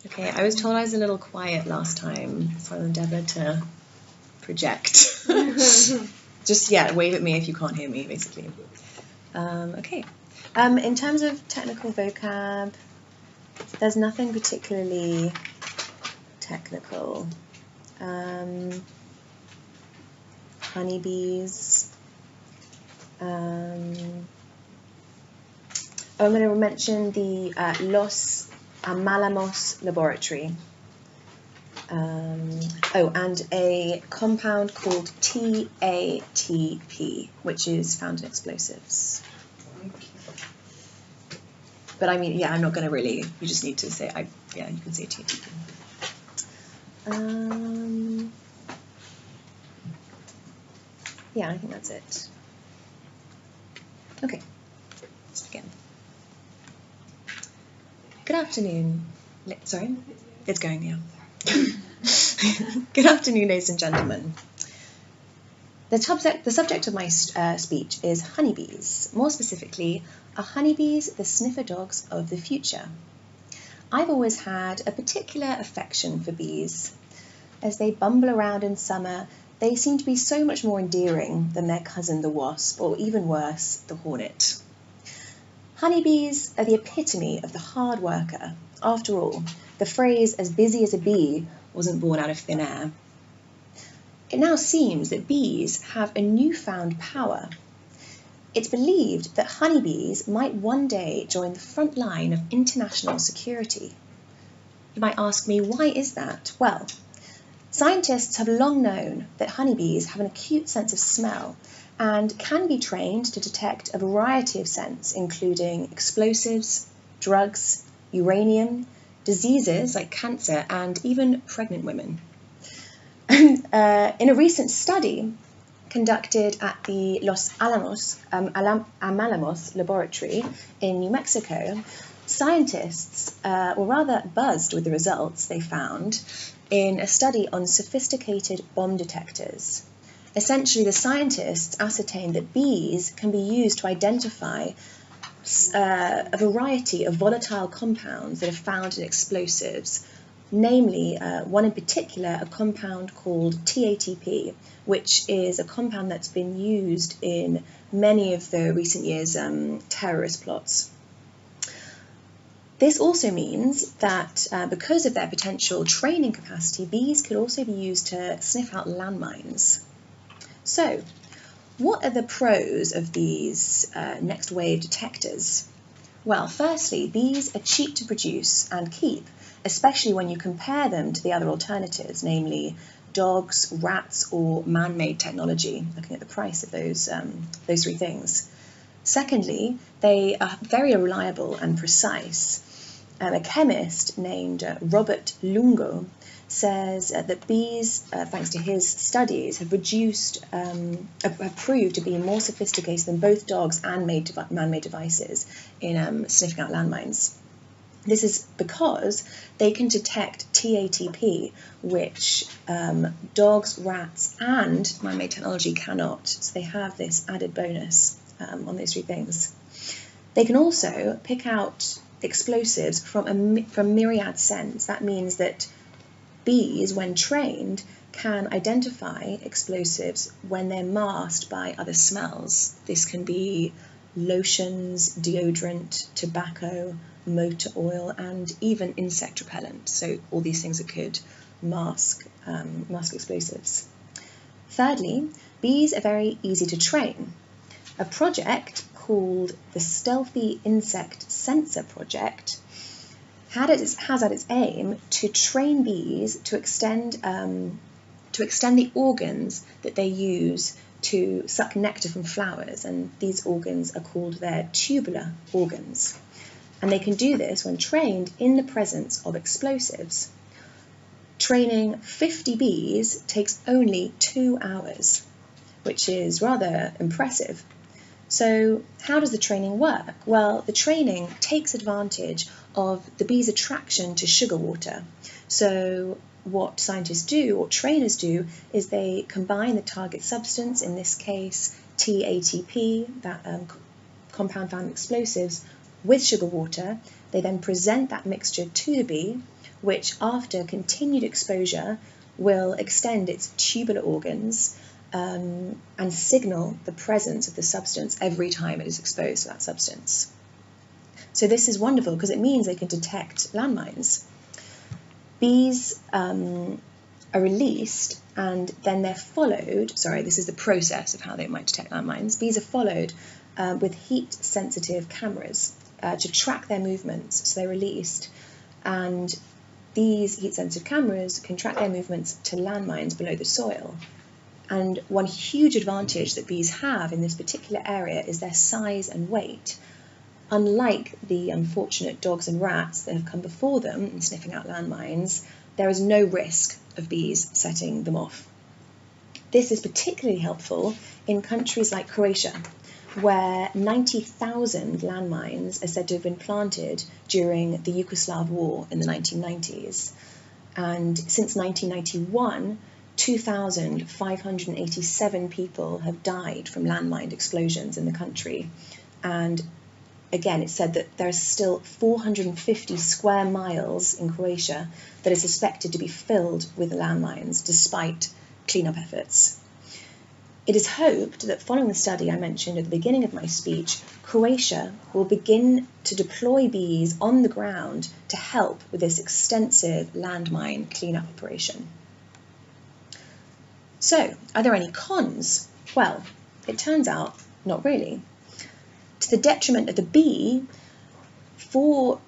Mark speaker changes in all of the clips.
Speaker 1: Okay, I was told I was a little quiet last time, so I'll endeavour to project. Just, wave at me if you can't hear me, basically. Okay. In terms of technical vocab, there's nothing particularly technical. Honeybees. I'm going to mention the Los Amalamos laboratory. And a compound called TATP, which is found in explosives. But I mean, I'm not going to really, you just need to say, you can say TATP. I think that's it. Okay, let's begin. Good afternoon. Sorry, it's going, yeah. Good afternoon, ladies and gentlemen. The subject of my speech is honeybees. More specifically, are honeybees the sniffer dogs of the future? I've always had a particular affection for bees. As they bumble around in summer, they seem to be so much more endearing than their cousin the wasp, or even worse, the hornet. Honeybees are the epitome of the hard worker. After all, the phrase "as busy as a bee" wasn't born out of thin air. It now seems that bees have a newfound power. It's believed that honeybees might one day join the front line of international security. You might ask me, why is that? Well, scientists have long known that honeybees have an acute sense of smell and can be trained to detect a variety of scents, including explosives, drugs, uranium, diseases like cancer, and even pregnant women. In a recent study conducted at the Los Amalamos laboratory in New Mexico, scientists were rather buzzed with the results they found in a study on sophisticated bomb detectors. Essentially, the scientists ascertained that bees can be used to identify a variety of volatile compounds that are found in explosives, namely one in particular, a compound called TATP, which is a compound that's been used in many of the recent years' terrorist plots. This also means that because of their potential training capacity, bees could also be used to sniff out landmines. So, what are the pros of these next wave detectors? Well, firstly, bees are cheap to produce and keep, especially when you compare them to the other alternatives, namely dogs, rats, or man-made technology, looking at the price of those three things. Secondly, they are very reliable and precise. A chemist named Robert Lungo says that bees, thanks to his studies, have proved to be more sophisticated than both dogs and man-made devices in sniffing out landmines. This is because they can detect TATP, which dogs, rats, and man-made technology cannot. So they have this added bonus on those three things. They can also pick out explosives from myriad scents. That means that bees, when trained, can identify explosives when they're masked by other smells. This can be lotions, deodorant, tobacco, motor oil, and even insect repellent. So all these things that could mask explosives. Thirdly, bees are very easy to train. A project called the Stealthy Insect Sensor Project has at its aim to train bees to extend the organs that they use to suck nectar from flowers, and these organs are called their tubular organs. And they can do this when trained in the presence of explosives. Training 50 bees takes only 2 hours, which is rather impressive. So how does the training work? Well, the training takes advantage of the bee's attraction to sugar water. So what scientists do, or trainers do, is they combine the target substance, in this case TATP, that compound found in explosives, with sugar water. They then present that mixture to the bee, which after continued exposure will extend its tubular organs and signal the presence of the substance every time it is exposed to that substance. So this is wonderful because it means they can detect landmines. Bees are released and then they're followed, this is the process of how they might detect landmines. Bees are followed with heat-sensitive cameras to track their movements. So they're released, and these heat-sensitive cameras can track their movements to landmines below the soil. And one huge advantage that bees have in this particular area is their size and weight. Unlike the unfortunate dogs and rats that have come before them in sniffing out landmines, there is no risk of bees setting them off. This is particularly helpful in countries like Croatia, where 90,000 landmines are said to have been planted during the Yugoslav war in the 1990s. And since 1991, 2,587 people have died from landmine explosions in the country. And again, it's said that there are still 450 square miles in Croatia that are suspected to be filled with landmines despite cleanup efforts. It is hoped that following the study I mentioned at the beginning of my speech, Croatia will begin to deploy bees on the ground to help with this extensive landmine cleanup operation. So, are there any cons? Well, it turns out not really. To the detriment of the bee, for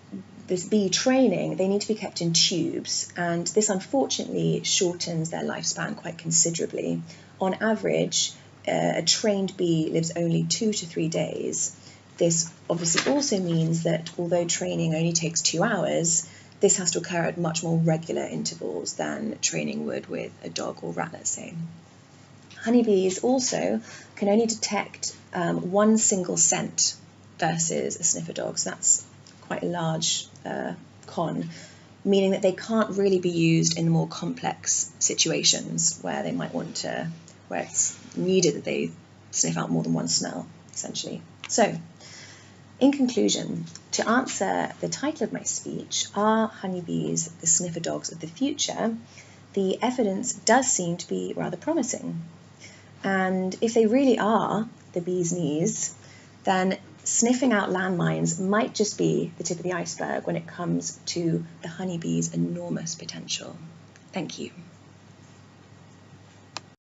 Speaker 1: this bee training, they need to be kept in tubes, and this unfortunately shortens their lifespan quite considerably. On average, a trained bee lives only 2 to 3 days. This obviously also means that although training only takes 2 hours, this has to occur at much more regular intervals than training would with a dog or rat, let's say. Honeybees also can only detect one single scent versus a sniffer dog, so that's quite a large con, meaning that they can't really be used in more complex situations where they might want to, where it's needed that they sniff out more than one smell, essentially. So, in conclusion, to answer the title of my speech, are honeybees the sniffer dogs of the future? The evidence does seem to be rather promising. And if they really are the bee's knees, then sniffing out landmines might just be the tip of the iceberg when it comes to the honeybee's enormous potential. Thank you.